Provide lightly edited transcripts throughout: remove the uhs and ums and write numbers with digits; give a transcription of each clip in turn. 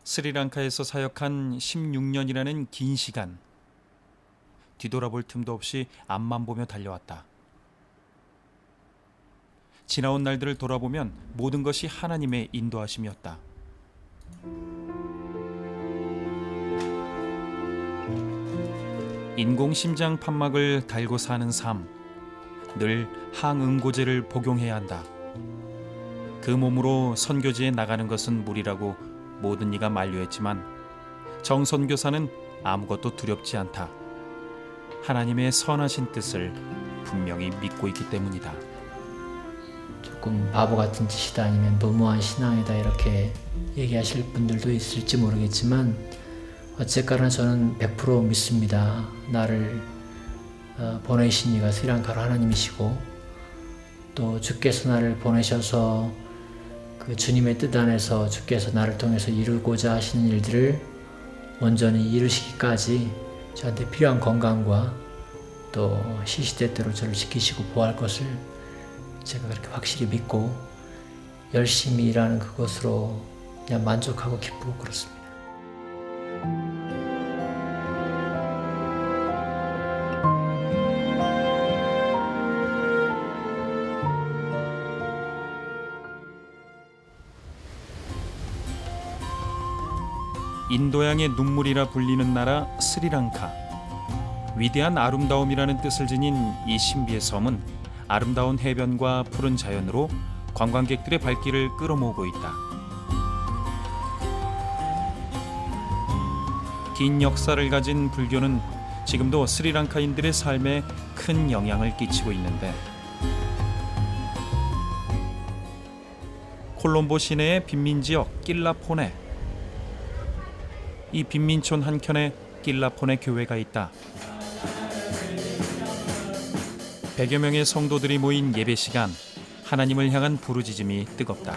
스리랑카에서 사역한 16년이라는 긴 시간. 뒤돌아볼 틈도 없이 앞만 보며 달려왔다. 지나온 날들을 돌아보면 모든 것이 하나님의 인도하심이었다. 인공심장 판막을 달고 사는 삶. 늘 항응고제를 복용해야 한다. 그 몸으로 선교지에 나가는 것은 무리라고 모든 이가 만류했지만 정선교사는 아무것도 두렵지 않다. 하나님의 선하신 뜻을 분명히 믿고 있기 때문이다. 조금 바보 같은 짓이다 아니면 무모한 신앙이다 이렇게 얘기하실 분들도 있을지 모르겠지만 어쨌거나 저는 100% 믿습니다. 나를 보내신 이가 스리랑카로 하나님이시고 또 주께서 나를 보내셔서 그 주님의 뜻 안에서 주께서 나를 통해서 이루고자 하시는 일들을 온전히 이루시기까지 저한테 필요한 건강과 또 시시때때로 저를 지키시고 보호할 것을 제가 그렇게 확실히 믿고 열심히 일하는 그것으로 그냥 만족하고 기쁘고 그렇습니다. 인도양의 눈물이라 불리는 나라 스리랑카. 위대한 아름다움이라는 뜻을 지닌 이 신비의 섬은 아름다운 해변과 푸른 자연으로 관광객들의 발길을 끌어모으고 있다. 긴 역사를 가진 불교는 지금도 스리랑카인들의 삶에 큰 영향을 끼치고 있는데 콜롬보 시내의 빈민지역 낄라포네. 이 빈민촌 한켠에 낄라포네 교회가 있다. 100여 명의 성도들이 모인 예배 시간, 하나님을 향한 부르짖음이 뜨겁다.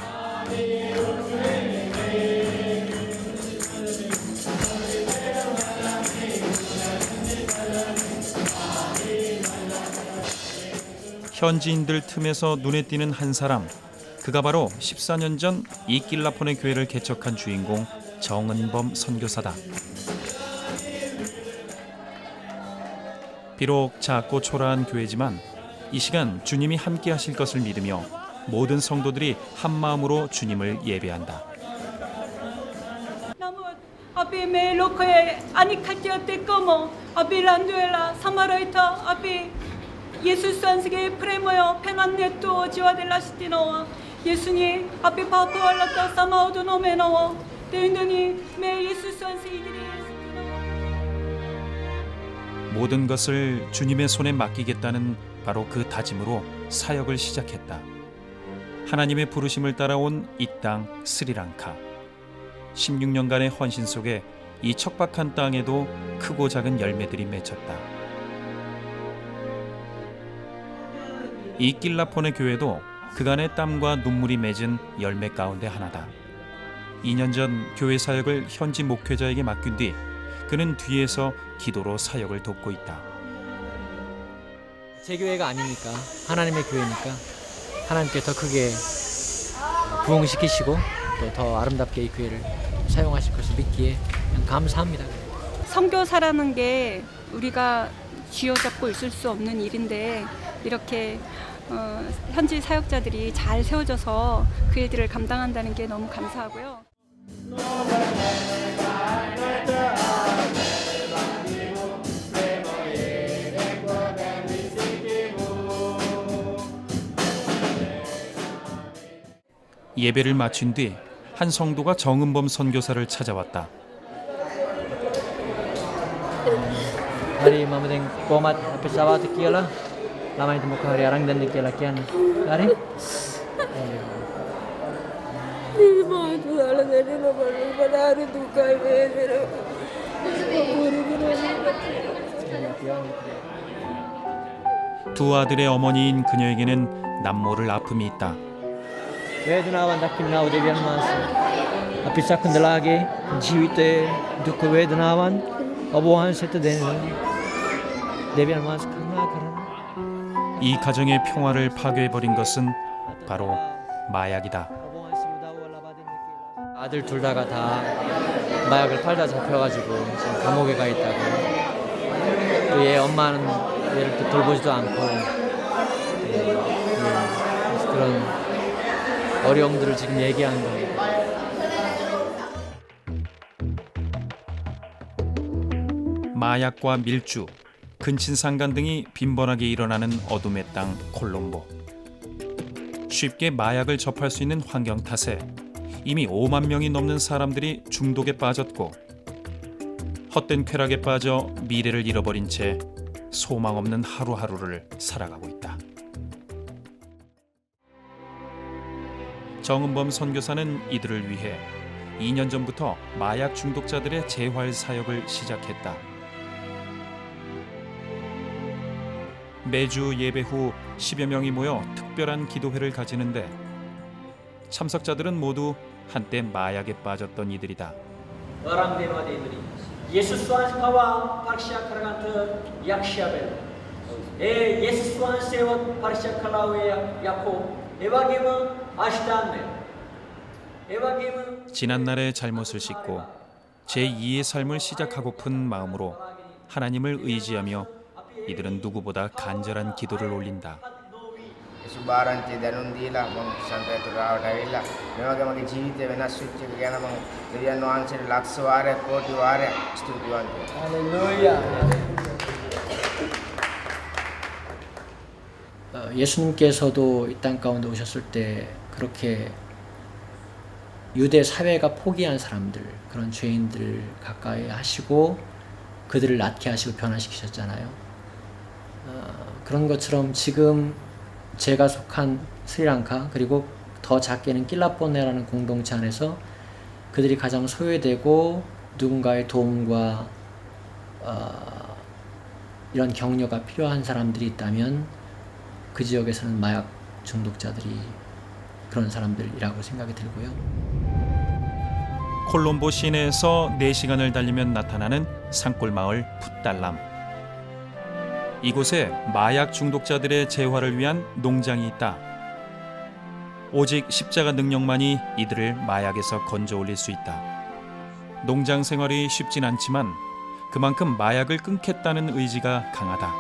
현지인들 틈에서 눈에 띄는 한 사람, 그가 바로 14년 전 이 낄라포네 교회를 개척한 주인공 정은범 선교사다. 비록 작고 초라한 교회지만 이 시간 주님이 함께 하실 것을 믿으며 모든 성도들이 한 마음으로 주님을 예배한다. Api me lokoe anikhatia te como api landuela samaraita api 예수 산스게 프레모요 페난네토 지와델라시티노와 예수님 아피 파포알라타 사마오도 노메노와 대인더니 매 예수 산스 이들이 모든 것을 주님의 손에 맡기겠다는 바로 그 다짐으로 사역을 시작했다. 하나님의 부르심을 따라온 이 땅 스리랑카. 16년간의 헌신 속에 이 척박한 땅에도 크고 작은 열매들이 맺혔다. 이 낄라포네 교회도 그간의 땀과 눈물이 맺은 열매 가운데 하나다. 2년 전 교회 사역을 현지 목회자에게 맡긴 뒤 그는 뒤에서 기도로 사역을 돕고 있다. 제 교회가 아니니까 하나님의 교회니까 하나님께 더 크게 부흥시키시고 또 더 아름답게 이 교회를 사용하실 것을 믿기에 그냥 감사합니다. 선교사라는 게 우리가 쥐어잡고 있을 수 없는 일인데 이렇게 현지 사역자들이 잘 세워져서 그 일들을 감당한다는 게 너무 감사하고요. 예배를 마친 뒤 한 성도가 정은범 선교사를 찾아왔다. Hari mamuting komat pesawat kiala lama itu muka hari arang dan dikiala kian dari 두 아들의 어머니인 그녀에게는 남모를 아픔이 있다. वेदनावन तक ना उदे बियान मास अपिसा कंदलागे जीविते दुख वेदनावन अब वहां से तो देने देबियान मास करना करना 이 가정의 평화를 파괴해버린 것은 바로 마약이다. 아들 둘 다가 다 마약을 팔다 잡혀가지고 지금 감옥에 가 있다고. 또 얘 엄마는 얘를 또 돌보지도 않고 그래서 그런 어려움들을 지금 얘기하는 거예요. 마약과 밀주, 근친상간 등이 빈번하게 일어나는 어둠의 땅 콜롬보. 쉽게 마약을 접할 수 있는 환경 탓에 이미 5만 명이 넘는 사람들이 중독에 빠졌고 헛된 쾌락에 빠져 미래를 잃어버린 채 소망 없는 하루하루를 살아가고 있다. 정은범 선교사는 이들을 위해 2년 전부터 마약 중독자들의 재활 사역을 시작했다. 매주 예배 후 10여 명이 모여 특별한 기도회를 가지는데 참석자들은 모두 한때 마약에 빠졌던 이들이다. Orang Dewa Dewi, Yesus Tuhan kawa parsya karaganta yakshabel. Yesus Tuhan sewat parsya kalawe yako. Evagema ashtanne. Evagema. 지난날의 잘못을 씻고 제2의 삶을 시작하고픈 마음으로 하나님을 의지하며 이들은 누구보다 간절한 기도를 올린다. සුභාරංචි දැනුම් දීලා මම සන්තේතුරාවට ඇවිල්ලා මේ වගේ මගේ ජීවිතය වෙනස් වෙච්ච එක ගැන මම දෙවියන් වහන්සේට ලක්ෂ වාරයක් කෝටි වාරයක් ස්තුතිවන්ත වෙනවා. 할렐루야. 예수님께서도 이 땅 가운데 오셨을 때 그렇게 유대 사회가 포기한 사람들, 그런 죄인들 가까이 하시고 그들을 낫게 하시고 변화시키셨잖아요. 그런 것처럼 지금 제가 속한 스리랑카 그리고 더 작게는 낄라포네라는 공동체 안에서 그들이 가장 소외되고 누군가의 도움과 이런 격려가 필요한 사람들이 있다면 그 지역에서는 마약 중독자들이 그런 사람들이라고 생각이 들고요. 콜롬보 시내에서 4시간을 달리면 나타나는 산골 마을 풋달람. 이곳에 마약 중독자들의 재활을 위한 농장이 있다. 오직 십자가 능력만이 이들을 마약에서 건져 올릴 수 있다. 농장 생활이 쉽진 않지만 그만큼 마약을 끊겠다는 의지가 강하다.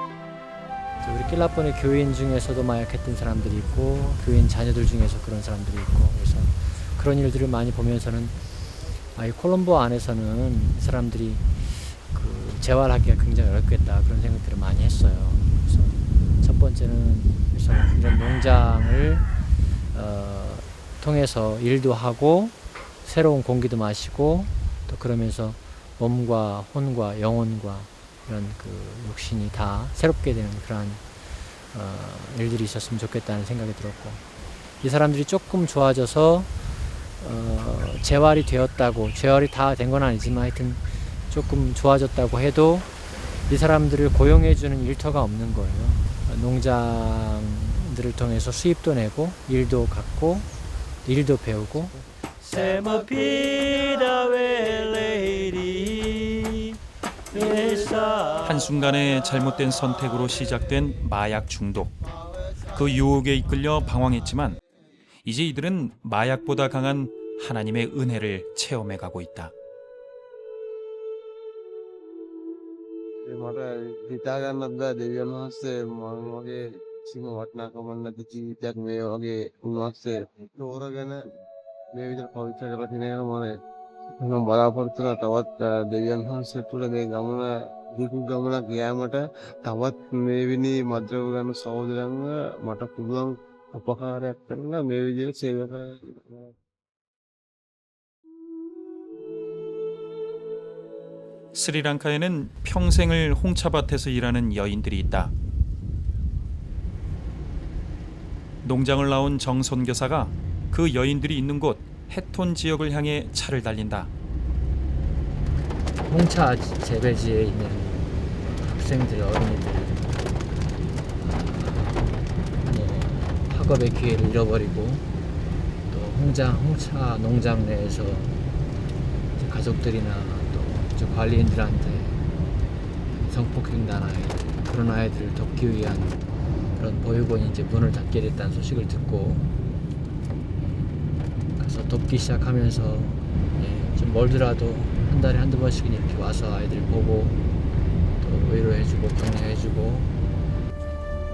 우리 낄라포네 교인 중에서도 마약했던 사람들이 있고 교인 자녀들 중에서 그런 사람들이 있고 그래서 그런 일들을 많이 보면서는 이 콜롬보 안에서는 사람들이 그 재활하기가 굉장히 어렵겠다 그런 생각들을 많이 했어요. 그래서 첫 번째는 그래서 이런 농장을 통해서 일도 하고 새로운 공기도 마시고 또 그러면서 몸과 혼과 영혼과 이런 그 욕심이 다 새롭게 되는 그러한 일들이 있었으면 좋겠다는 생각이 들었고 이 사람들이 조금 좋아져서 재활이 되었다고 재활이 다 된 건 아니지만 하여튼 조금 좋아졌다고 해도 이 사람들을 고용해주는 일터가 없는 거예요. 농장들을 통해서 수입도 내고 일도 갖고 일도 배우고 한순간의 잘못된 선택으로 시작된 마약 중독. 그 유혹에 이끌려 방황했지만 이제 이들은 마약보다 강한 하나님의 은혜를 체험해 가고 있다. මට හිතාගන්නත් බෑ දෙවියන් වහන්සේ මම වගේ කිසිම වටිනාකමක් නැති ජීවිතයක් මේ වගේ උන්වහන්සේ තෝරගෙන මේ විදිහට පවිත්‍ර කරලා තියෙන එක මම බලාපොරොත්තු වෙනවා තවත් දෙවියන් වහන්සේ තුළ මේ ගමන දුරු ගමනක් යෑමට තවත් මේ විනි මද්‍රව ගන්න සහෝදරයන්ව මට පුළුවන් උපකාරයක් කරලා මේ විදිහට සේවය කරන්න. 스리랑카에는 평생을 홍차밭에서 일하는 여인들이 있다. 농장을 나온 정 선교사가 그 여인들이 있는 곳 해톤 지역을 향해 차를 달린다. 홍차 재배지에 있는 학생들, 어린이들 학업의 기회를 잃어버리고 또 홍차 농장 내에서 가족들이나 또 관리인들한테 성폭행당한 아이들, 그런 아이들을 돕기 위한 그런 보육원이 이제 문을 닫게 됐다는 소식을 듣고 가서 돕기 시작하면서 멀더라도 한 달에 한두 번씩은 이렇게 와서 아이들 보고 또 위로해주고 격려해주고.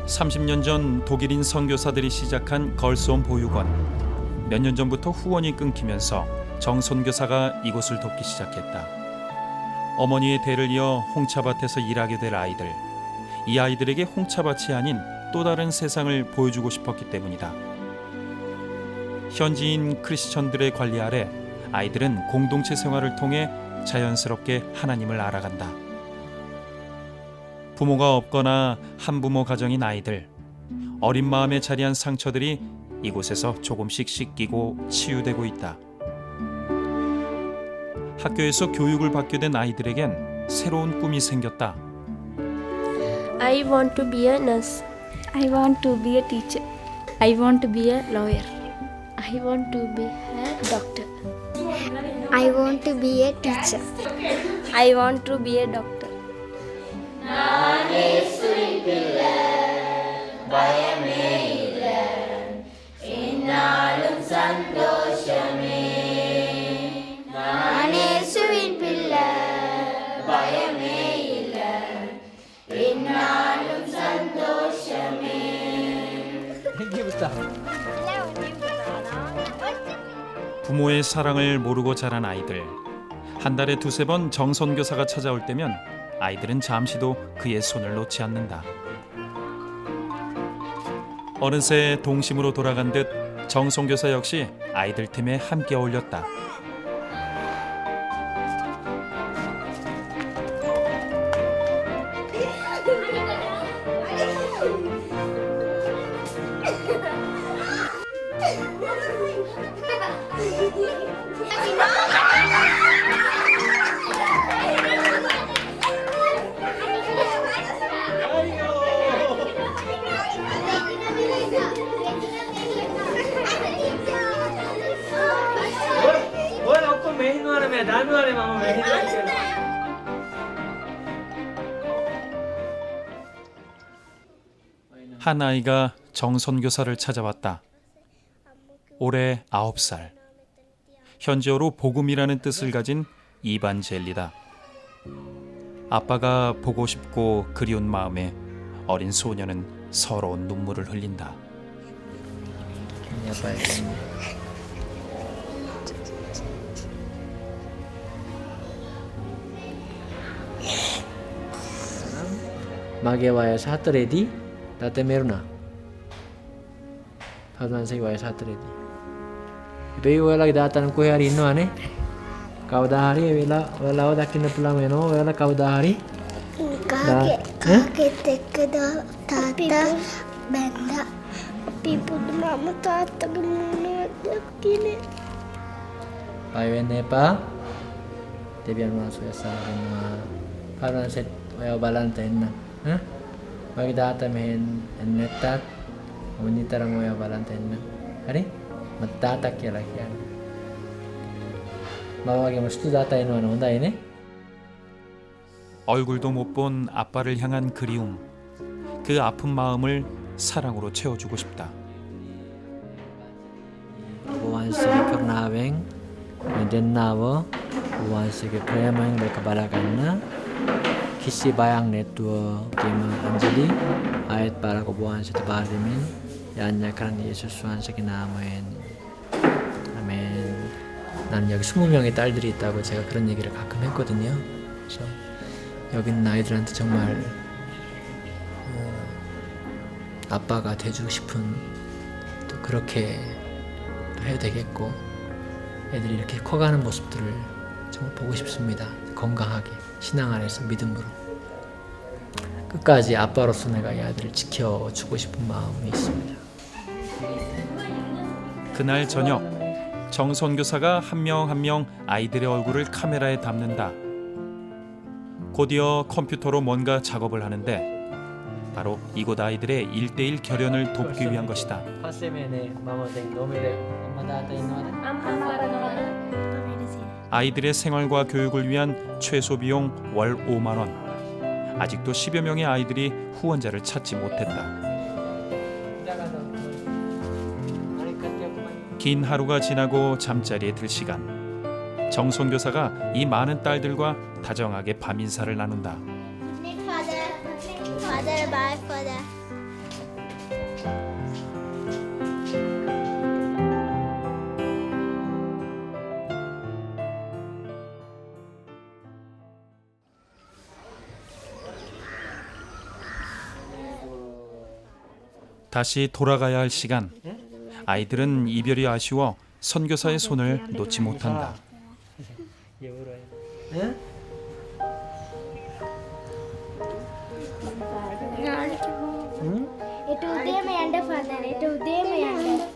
30년 전 독일인 선교사들이 시작한 걸스홈 보육원. 몇 년 전부터 후원이 끊기면서 정 선교사가 이곳을 돕기 시작했다. 어머니의 대를 이어 홍차밭에서 일하게 될 아이들. 이 아이들에게 홍차밭이 아닌 또 다른 세상을 보여주고 싶었기 때문이다. 현지인 크리스천들의 관리 아래 아이들은 공동체 생활을 통해 자연스럽게 하나님을 알아간다. 부모가 없거나 한부모 가정인 아이들, 어린 마음에 자리한 상처들이 이곳에서 조금씩 씻기고 치유되고 있다. 학교에서 교육을 받게 된 아이들에겐 새로운 꿈이 생겼다. I want to be a nurse. I want to be a teacher. I want to be a lawyer. I want to be a doctor. I want to be a teacher. I want to be a doctor. యేసువిన్ పిల్ల భయమే ఇల్ల ఎన్నాళ్ళం సంతోషమే. 부모의 사랑을 모르고 자란 아이들. 한 달에 두세 번 정선교사가 찾아올 때면 아이들은 잠시도 그의 손을 놓지 않는다. 어느새 동심으로 돌아간 듯 정선교사 역시 아이들 팀에 함께 어울렸다. 한 아이가 정선교사를 찾아왔다. 올해 9살. 현지어로 복음이라는 뜻을 가진 이반젤리다. 아빠가 보고 싶고 그리운 마음에 어린 소녀는 서러운 눈물을 흘린다. 격려해야겠습니다. 마게와의 사트레디 다테메르나 파드만세와의 사트레디 Tapi ඔයාලගේ දාතන කොහේ හරි ඉන්නවනේ කවදා හරි වෙලාව දකින්න පුළුවන් වෙනවා ඔයාලා කවදා හරි කාගෙත් එක්ක තාත්තා බැන්දා අපි පුදුමම තාත්තගේ මොනවද කියන්නේ. බය වෙන්න එපා දෙවියන් වහන්සේ සාරනවා පාරන්සෙත් ඔයාව බලන්න එන්න ඈ මගේ දාතා මෙහෙන් එන්නේ නැත්තත් මම නිතරම ඔයාව බලන්න එන්න හරි මට තාත්තා කියලා කියන්නේ 마마에게 수다다 이노는 온다이네. 얼굴도 못 본 아빠를 향한 그리움. 그 아픈 마음을 사랑으로 채워주고 싶다. 부완식의 karnaweng dennawo buwan식의 premang berkebalakanna kisi bayang netua kema anjali ayat para buwan식 tebarimin yanyakan Yesus buwan식의 나무엔 아멘. 나는 여기 20명의 딸들이 있다고 제가 그런 얘기를 가끔 했거든요. 그래서 여기 있는 아이들한테 정말 아빠가 돼주고 싶은 또 그렇게 해야 되겠고 애들이 이렇게 커가는 모습들을 정말 보고 싶습니다. 건강하게 신앙 안에서 믿음으로 끝까지 아빠로서 내가 이 아이들을 지켜주고 싶은 마음이 있습니다. 그날 저녁 정 선교사가 한 명 한 명 아이들의 얼굴을 카메라에 담는다. 곧이어 컴퓨터로 뭔가 작업을 하는데 바로 이곳 아이들의 1:1 결연을 돕기 위한 것이다. 아이들의 생활과 교육을 위한 최소 비용 월 5만 원. 아직도 10여 명의 아이들이 후원자를 찾지 못했다. 긴 하루가 지나고 잠자리에 들 시간. 정선교사가 이 많은 딸들과 다정하게 밤 인사를 나눈다. Father, bye, Father. 다시 돌아가야 할 시간. 아이들은 이별이 아쉬워 선교사의 손을 놓지 못한다. Itu udah mayanda, Father. Itu udah mayanda.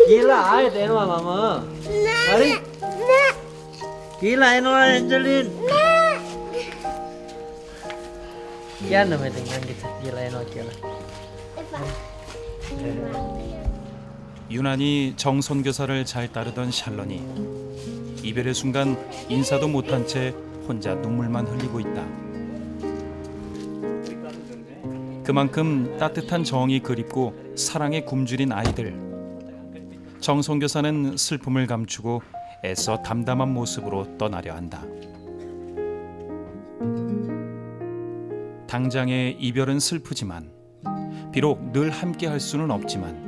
Gila ay teno mama. Hari. Gila eno Angelin. Yan naman tingnan kita. Gila eno gila. 유난히 정선교사를 잘 따르던 샬런이 이별의 순간 인사도 못한 채 혼자 눈물만 흘리고 있다. 그만큼 따뜻한 정이 그립고 사랑에 굶주린 아이들. 정선교사는 슬픔을 감추고 애써 담담한 모습으로 떠나려 한다. 당장의 이별은 슬프지만 비록 늘 함께 할 수는 없지만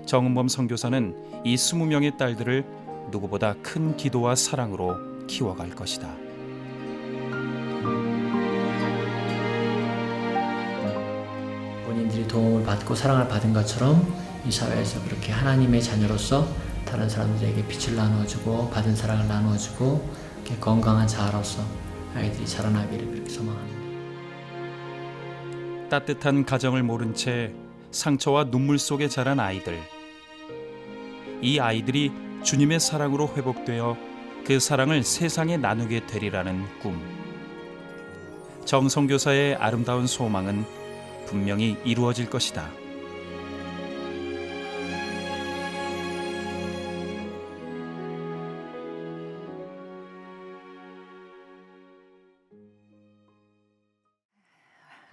정은범 선교사는 이 20명의 딸들을 누구보다 큰 기도와 사랑으로 키워갈 것이다. 본인들이 도움을 받고 사랑을 받은 것처럼 이 사회에서 그렇게 하나님의 자녀로서 다른 사람들에게 빛을 나누어주고 받은 사랑을 나누어주고 이렇게 건강한 자아로서 아이들이 자라나기를 그렇게 소망합니다. 따뜻한 가정을 모른 채 상처와 눈물 속에 자란 아이들. 이 아이들이 주님의 사랑으로 회복되어 그 사랑을 세상에 나누게 되리라는 꿈. 정선교사의 아름다운 소망은 분명히 이루어질 것이다.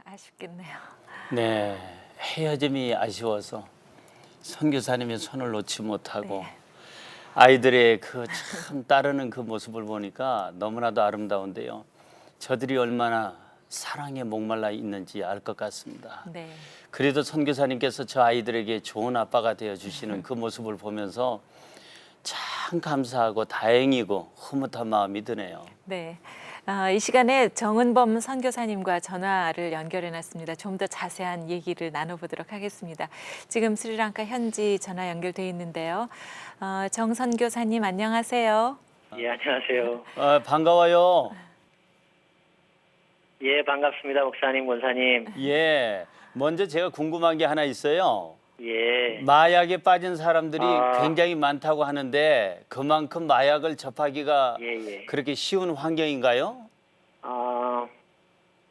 아쉽겠네요. 네, 헤어짐이 아쉬워서 선교사님의 손을 놓지 못하고 네. 아이들의 그 참 따르는 그 모습을 보니까 너무나도 아름다운데요. 저들이 얼마나 사랑에 목말라 있는지 알 것 같습니다. 네. 그래도 선교사님께서 저 아이들에게 좋은 아빠가 되어 주시는 그 모습을 보면서 참 감사하고 다행이고 흐뭇한 마음이 드네요. 네. 이 시간에 정은범 선교사님과 전화를 연결해놨습니다. 좀 더 자세한 얘기를 나눠보도록 하겠습니다. 지금 스리랑카 현지 전화 연결돼 있는데요. 정 선교사님 안녕하세요. 예, 안녕하세요. 반가워요. 예, 반갑습니다. 목사님, 권사님. 예, 먼저 제가 궁금한 게 하나 있어요. 예. 마약에 빠진 사람들이 아. 굉장히 많다고 하는데 그만큼 마약을 접하기가 예. 그렇게 쉬운 환경인가요?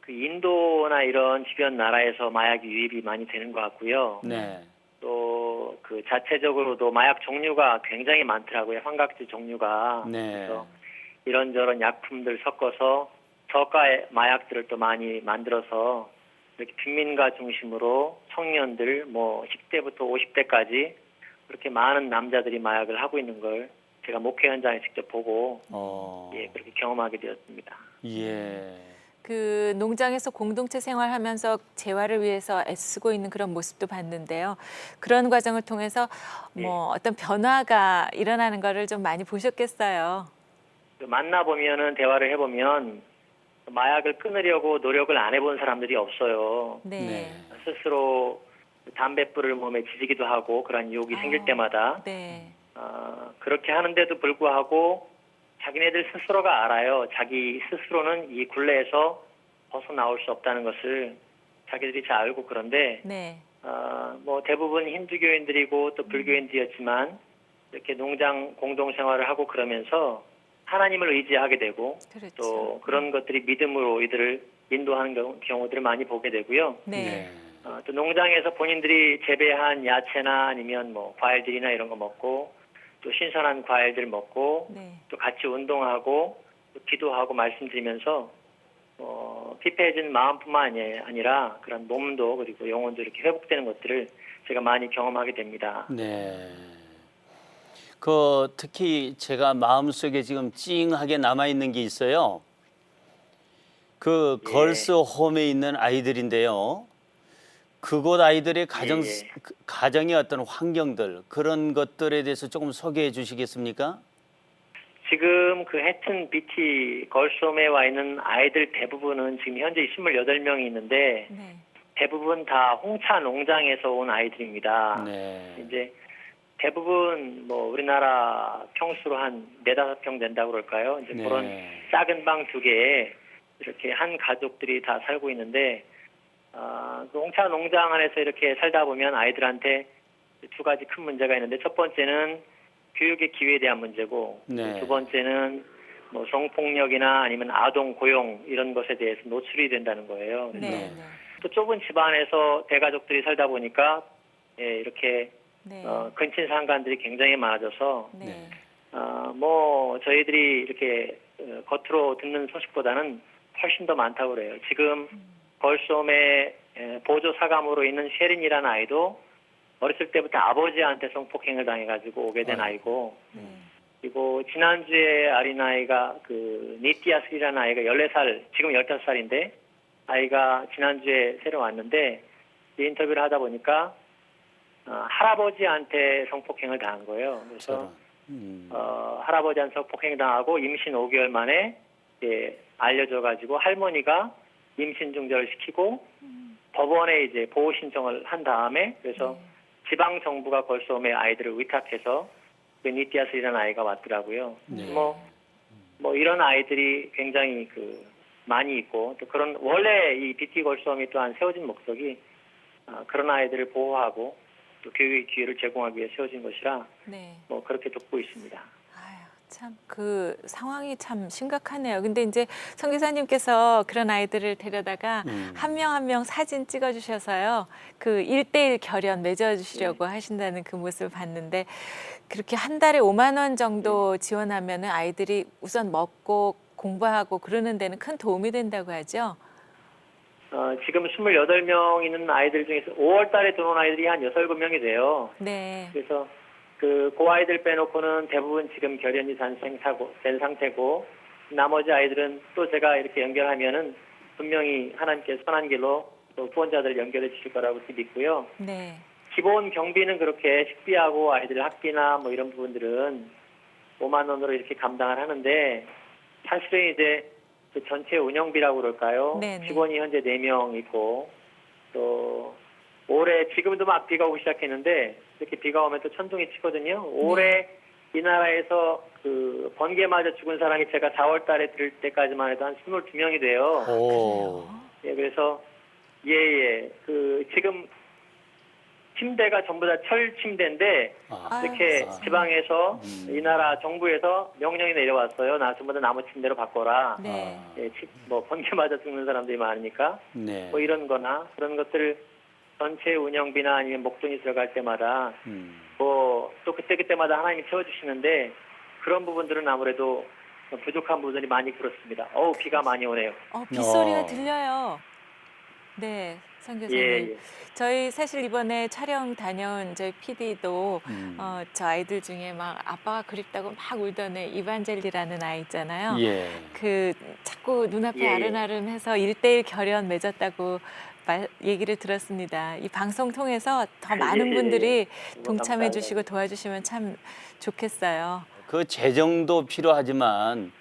그 인도나 이런 주변 나라에서 마약이 유입이 많이 되는 것 같고요. 네. 또 그 자체적으로도 마약 종류가 굉장히 많더라고요. 환각주 종류가. 네. 그래서 이런저런 약품들 섞어서 저가의 마약들을 또 많이 만들어서 이렇게 빈민가 중심으로 청년들 뭐 10대부터 50대까지 그렇게 많은 남자들이 마약을 하고 있는 걸 제가 목회 현장에 직접 보고 예, 그렇게 경험하게 되었습니다. 예. 그 농장에서 공동체 생활하면서 재활을 위해서 애쓰고 있는 그런 모습도 봤는데요. 그런 과정을 통해서 뭐 어떤 변화가 일어나는 거를 좀 많이 보셨겠어요. 만나보면은 대화를 해보면 마약을 끊으려고 노력을 안 해본 사람들이 없어요. 네. 스스로 담뱃불을 몸에 지지기도 하고 그런 유혹이 생길 때마다 네. 그렇게 하는데도 불구하고 자기네들 스스로가 알아요. 자기 스스로는 이 굴레에서 벗어나올 수 없다는 것을 자기들이 잘 알고 그런데 네. 뭐 대부분 힌두교인들이고 또 불교인들이었지만 이렇게 농장 공동생활을 하고 그러면서 하나님을 의지하게 되고 그렇죠. 또 그런 것들이 믿음으로 이들을 인도하는 경우들을 많이 보게 되고요. 네. 또 농장에서 본인들이 재배한 야채나 아니면 뭐 과일들이나 이런 거 먹고 또 신선한 과일들 먹고 네. 또 같이 운동하고 또 기도하고 말씀드리면서 피폐해진 마음뿐만 아니라 그런 몸도 그리고 영혼도 이렇게 회복되는 것들을 제가 많이 경험하게 됩니다. 네. 그 특히 제가 마음속에 지금 찡하게 남아 있는 게 있어요. 그 예. 걸스 홈에 있는 아이들인데요. 그곳 아이들의 예. 가정의 어떤 환경들 그런 것들에 대해서 조금 소개해 주시겠습니까? 지금 그 해튼 BT 걸스홈에 와 있는 아이들 대부분은 지금 현재 28명이 있는데 네. 대부분 다 홍차 농장에서 온 아이들입니다. 네. 이제 대부분 뭐 우리나라 평수로 한 4-5평 된다고 그럴까요? 이제 그런 네. 작은 방 2개에 이렇게 한 가족들이 다 살고 있는데 그 홍차 농장 안에서 이렇게 살다 보면 아이들한테 2가지 큰 문제가 있는데 첫 번째는 교육의 기회에 대한 문제고 네. 두 번째는 뭐 성폭력이나 아니면 아동 고용 이런 것에 대해서 노출이 된다는 거예요. 네. 그래서 네. 또 좁은 집안에서 대가족들이 살다 보니까 이렇게 네. 근친 상간들이 굉장히 많아져서 네. 뭐 저희들이 이렇게 겉으로 듣는 소식보다는 훨씬 더 많다고 그래요. 지금 걸스홈에 보조 사감으로 있는 셰린이라는 아이도 어렸을 때부터 아버지한테 성폭행을 당해가지고 오게 된 아이고, 네. 그리고 지난주에 어린아이가 그 니티아스라는 아이가 14살, 지금 15살인데 아이가 지난주에 새로 왔는데 인터뷰를 하다 보니까 할아버지한테 성폭행을 당한 거예요. 그래서 할아버지한테 성폭행 당하고 임신 5개월 만에 알려져가지고 할머니가 임신 중절을 시키고 법원에 이제 보호 신청을 한 다음에 그래서 지방 정부가 걸스홈에 아이들을 위탁해서 그 니티아스라는 아이가 왔더라고요. 네. 뭐 이런 아이들이 굉장히 많이 있고 또 그런 원래 이 BT 걸스홈이 또한 세워진 목적이 그런 아이들을 보호하고 또 교육의 기회를 제공하기 위해 세워진 것이라 네. 뭐 그렇게 돕고 있습니다. 아유, 참 그 상황이 참 심각하네요. 근데 이제 선교사님께서 그런 아이들을 데려다가 한 명 한 명 사진 찍어주셔서요. 그 1:1 결연 맺어주시려고 하신다는 그 모습을 봤는데 그렇게 한 달에 5만 원 정도 지원하면은 아이들이 우선 먹고 공부하고 그러는 데는 큰 도움이 된다고 하죠. 지금 28명 있는 아이들 중에서 5월 달에 들어온 아이들이 한 6, 7명이 돼요. 네. 그래서 그 아이들 빼놓고는 대부분 지금 결연이 된 상태고 나머지 아이들은 또 제가 이렇게 연결하면은 분명히 하나님께서 선한 길로 또 후원자들을 연결해 주실 거라고 믿고요. 네. 기본 경비는 그렇게 식비하고 아이들 학비나 뭐 이런 부분들은 5만 원으로 이렇게 감당을 하는데 사실은 이제 그 전체 운영비라고 그럴까요? 네네. 직원이 현재 4명 있고 또 올해 지금도 막 비가 오기 시작했는데 이렇게 비가 오면 또 천둥이 치거든요. 올해 이 나라에서 그 번개 맞아 죽은 사람이 제가 4월 달에 들을 때까지만 해도 한 22명이 돼요. 오. 예, 그래서 그 지금 침대가 전부 다 철 침대인데 이렇게 지방에서 이 나라 정부에서 명령이 내려왔어요. 전부 다 나무 침대로 바꿔라. 네. 뭐 번개 맞아 죽는 사람들이 많으니까 네. 뭐 이런 거나 그런 것들을 전체 운영비나 아니면 목돈이 들어갈 때마다 뭐 또 그때마다 하나님이 채워주시는데 그런 부분들은 아무래도 부족한 부분들이 많이 그렇습니다. 비가 많이 오네요. 빗소리가 들려요. 네, 선교사님. 예. 저희 사실 이번에 촬영 다녀온 저희 PD도 저 아이들 중에 막 아빠가 그립다고 막 울던 애 이반젤리라는 아이 있잖아요. 예. 그 자꾸 눈앞에 아른아른해서 1:1 결연 맺었다고 얘기를 들었습니다. 이 방송 통해서 더 많은 분들이 동참해 주시고 도와주시면 참 좋겠어요. 그 재정도 필요하지만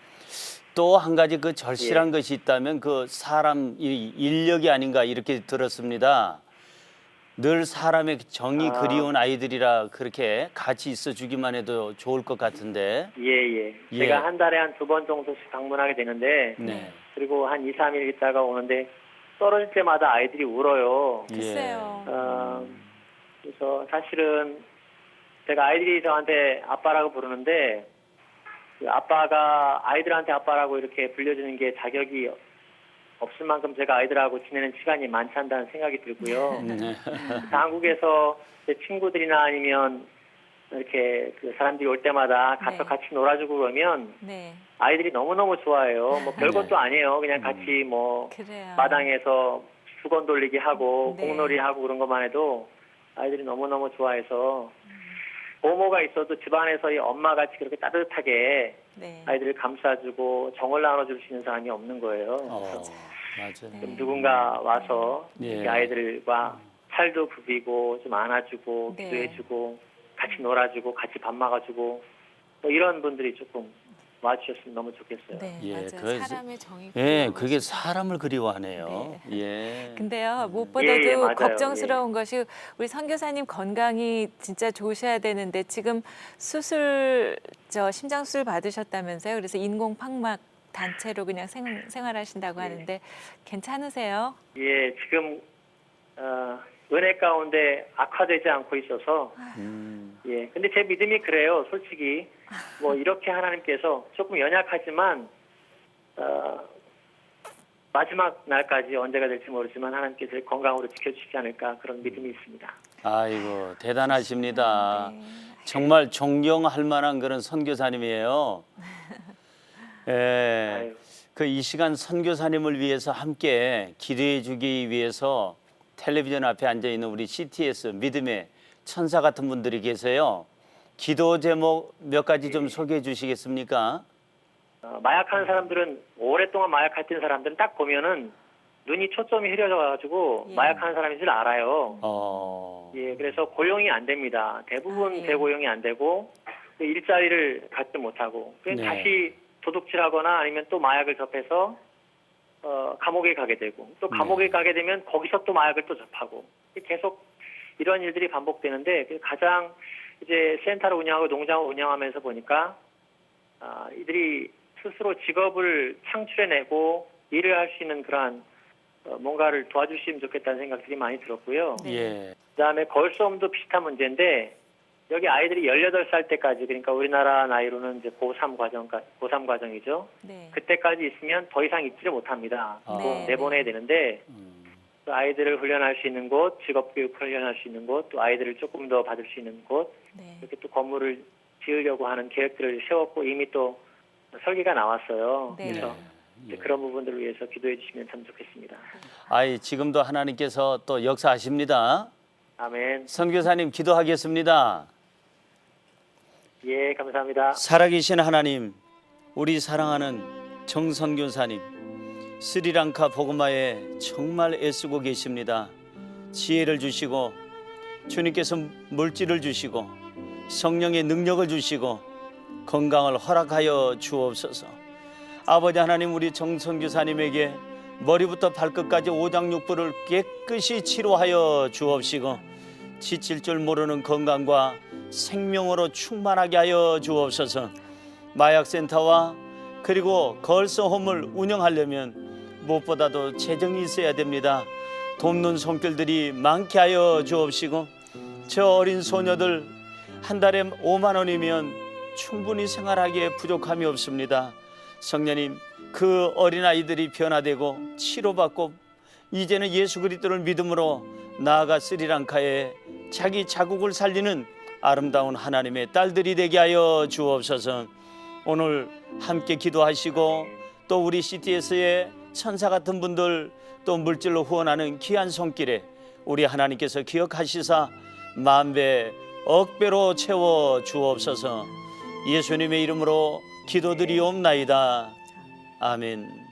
또 한 가지 그 절실한 것이 있다면 그 사람 인력이 아닌가 이렇게 들었습니다. 늘 사람의 정이 그리운 아이들이라 그렇게 같이 있어 주기만 해도 좋을 것 같은데. 예. 제가 한 달에 한 2번 정도씩 방문하게 되는데 네. 그리고 한 2, 3일 있다가 오는데 떨어질 때마다 아이들이 울어요. 글쎄요. 그래서 사실은 제가 아이들이 저한테 아빠라고 부르는데 그 아빠가 아이들한테 아빠라고 이렇게 불려주는 게 자격이 없을 만큼 제가 아이들하고 지내는 시간이 많지 않다는 생각이 들고요. 한국에서 제 친구들이나 아니면 이렇게 그 사람들이 올 때마다 가서 같이 놀아주고 그러면 아이들이 너무너무 좋아해요. 뭐 별것도 아니에요. 그냥 같이 뭐 그래요. 마당에서 수건 돌리기 하고 공놀이 하고 그런 것만 해도 아이들이 너무너무 좋아해서 부모가 있어도 집안에서 이 엄마같이 그렇게 따뜻하게 네. 아이들을 감싸주고 정을 나눠줄 수 있는 사람이 없는 거예요. 그래서 맞아요. 좀 누군가 와서 예. 이렇게 아이들과 살도 부비고 좀 안아주고 네. 기도해주고 같이 놀아주고 같이 밥 먹어주고 뭐 이런 분들이 조금 와주셨으면 너무 좋겠어요. 네, 예, 맞아요. 그- 사람의 정이 예, 필요하고 그게 싶다. 사람을 그리워하네요. 예. 근데요, 무엇보다도 예, 맞아요. 걱정스러운 것이 우리 선교사님 건강이 진짜 좋으셔야 되는데 지금 심장 수술 받으셨다면서요? 그래서 인공 팍막 단체로 그냥 생활하신다고 하는데 괜찮으세요? 예, 지금 은혜 가운데 악화되지 않고 있어서 예, 근데 제 믿음이 그래요. 솔직히 뭐 이렇게 하나님께서 조금 연약하지만 마지막 날까지 언제가 될지 모르지만 하나님께서 건강으로 지켜주시지 않을까 그런 믿음이 있습니다. 아이고, 대단하십니다. 네. 정말 존경할 만한 그런 선교사님이에요. 예. 아유. 그 이 시간 선교사님을 위해서 함께 기도해 주기 위해서 텔레비전 앞에 앉아 있는 우리 CTS 믿음의 천사 같은 분들이 계세요. 기도 제목 몇 가지 좀 소개해 주시겠습니까? 마약하는 사람들은 오랫동안 마약했던 사람들은 딱 보면은 눈이 초점이 흐려져가지고 예. 마약하는 사람인 줄 알아요. 예, 그래서 고용이 안 됩니다. 대부분 예. 대고용이 안 되고 일자리를 갖지 못하고 그냥 네. 다시 도둑질하거나 아니면 또 마약을 접해서 감옥에 가게 되고 또 감옥에 가게 되면 거기서 또 마약을 또 접하고 계속 이런 일들이 반복되는데 가장 이제 센터를 운영하고 농장을 운영하면서 보니까 이들이 스스로 직업을 창출해내고 일을 할 수 있는 그러한 뭔가를 도와주시면 좋겠다는 생각들이 많이 들었고요. 예. 그다음에 걸수험도 비슷한 문제인데 여기 아이들이 18살 때까지 그러니까 우리나라 나이로는 이제 고3 과정이죠. 네. 그때까지 있으면 더 이상 있지를 못합니다. 아. 또 내보내야 되는데 또 아이들을 훈련할 수 있는 곳, 직업교육 훈련할 수 있는 곳, 또 아이들을 조금 더 받을 수 있는 곳 네. 이렇게 또 건물을 지으려고 하는 계획들을 세웠고 이미 또 설계가 나왔어요. 네. 그래서 이제 그런 부분들을 위해서 기도해 주시면 참 좋겠습니다. 아이, 지금도 하나님께서 또 역사하십니다. 아멘. 선교사님 기도하겠습니다. 예, 감사합니다. 살아계신 하나님, 우리 사랑하는 정선교사님, 스리랑카 복음화에 정말 애쓰고 계십니다. 지혜를 주시고 주님께서 물질을 주시고 성령의 능력을 주시고 건강을 허락하여 주옵소서. 아버지 하나님, 우리 정선교사님에게 머리부터 발끝까지 오장육부를 깨끗이 치료하여 주옵시고 지칠 줄 모르는 건강과 생명으로 충만하게 하여 주옵소서. 마약센터와 그리고 걸스홈을 운영하려면 무엇보다도 재정이 있어야 됩니다. 돕는 손길들이 많게 하여 주옵시고 저 어린 소녀들 한 달에 5만 원이면 충분히 생활하기에 부족함이 없습니다. 성령님, 그 어린아이들이 변화되고 치료받고 이제는 예수 그리스도를 믿음으로 나아가 스리랑카에 자기 자국을 살리는 아름다운 하나님의 딸들이 되게 하여 주옵소서. 오늘 함께 기도하시고 또 우리 CTS의 천사 같은 분들 또 물질로 후원하는 귀한 손길에 우리 하나님께서 기억하시사 만배 억배로 채워 주옵소서. 예수님의 이름으로 기도드리옵나이다. 아멘.